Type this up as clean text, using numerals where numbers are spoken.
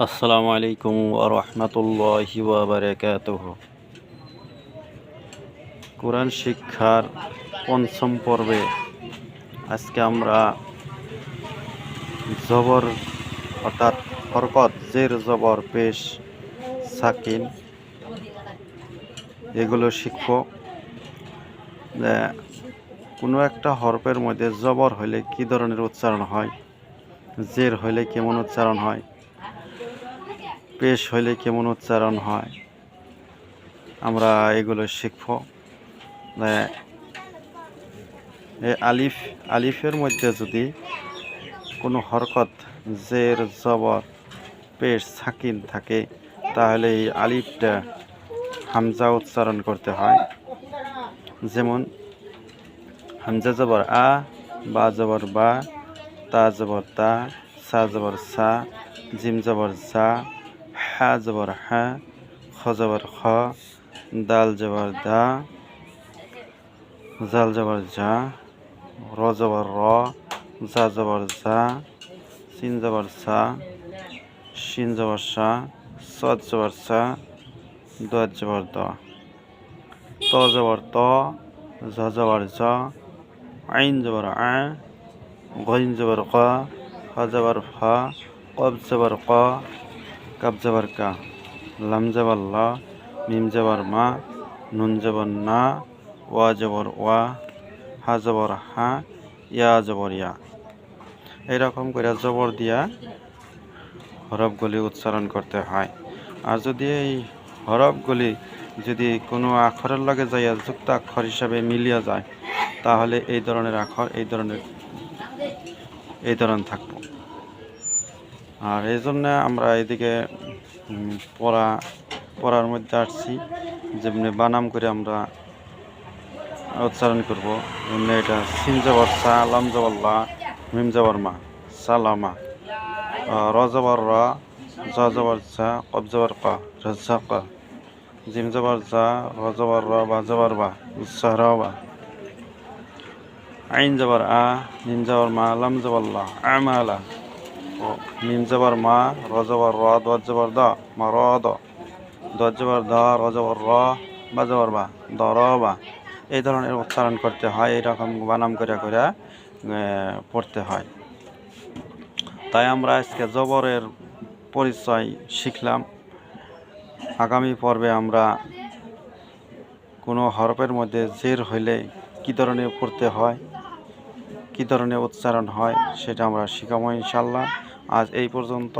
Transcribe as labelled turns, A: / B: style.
A: আসসালামু আলাইকুম ওয়া রাহমাতুল্লাহি ওয়া বারাকাতুহু। কোরআন শিক্ষার পঞ্চম পর্বে আজকে আমরা জবর অর্থাৎ হরকত, জের, জবর, পেশ, সাকিন এগুলো শিখব। কোনো একটা হরফের মধ্যে জবর হলে কী ধরনের উচ্চারণ হয়, জের হলে কেমন উচ্চারণ হয়, পেশ হলে কেমন উচ্চারণ হয়, আমরা এগুলো শিখব। আলিফের মধ্যে যদি কোনো হরকত, জের, জবর, পেশ, সাকিন থাকে তাহলে এই আলিফটা হামজা উচ্চারণ করতে হয়। যেমন হামজা জবর আ, বা জবর বা, তা জবর তা, সা জবর সা, জিম জবর জা, হা জবর হা, খ জবর খ, দাল জবর দা, জাল জবর জা, র জবর র, জা জবর জা, সিন জবর সা, শিন জবর সা, সদ জবর সা, দদ জবর দ, ত জবর ত, জ জবর জ, আইন জবর আ, গইন জবর ক, খ জবর ফ, কব জবর ক, কাব জবর কা, লাম জবর ল, মিম জবর মা, নুন জবর না, ওয়া জবর ওয়া, হা জবর হা, ইয়া জবর ইয়া। এইরকম করে জবর দিয়া হরফগুলি উচ্চারণ করতে হয়। আর যদি এই হরফগুলি যদি কোনো আখরের লগে যাইয়া যুক্ত আক্ষর হিসাবে মিলিয়ে যায় তাহলে এই ধরনের আখর এই ধরন থাকবো। আর এই জন্য আমরা এদিকে পড়ার মধ্যে আসছি, যেমনি বানাম করে আমরা উচ্চারণ করবো। এমনি এটা সিন জবর সা, লাম জবর লা, মিম জবর মা, সালামা, র জবর র, জ জবর জা, কব জবর ক, রজ্জাক, জিম জবর জা, র জবর র, বা জবর বা, সাহরাবা, আইন জবর আ, মিম জবর মা, লাম জবর লা, আমালা, মিম জবর মা, র জবর র, দদ জবর দ, মা র দ, দদ জবর দ, র জবর র, বা জবর বা, দ র বা। এই ধরনের উচ্চারণ করতে হয়, এইরকম বানাম করে করে পড়তে হয়। তাই আমরা আজকে জবরের পরিচয় শিখলাম। আগামী পর্বে আমরা কোনো হরফের মধ্যে জের হইলে কী ধরনের পড়তে হয়, কী ধরনের উচ্চারণ হয় সেটা আমরা শিখাবো ইনশাল্লাহ। আজ এই পর্যন্ত।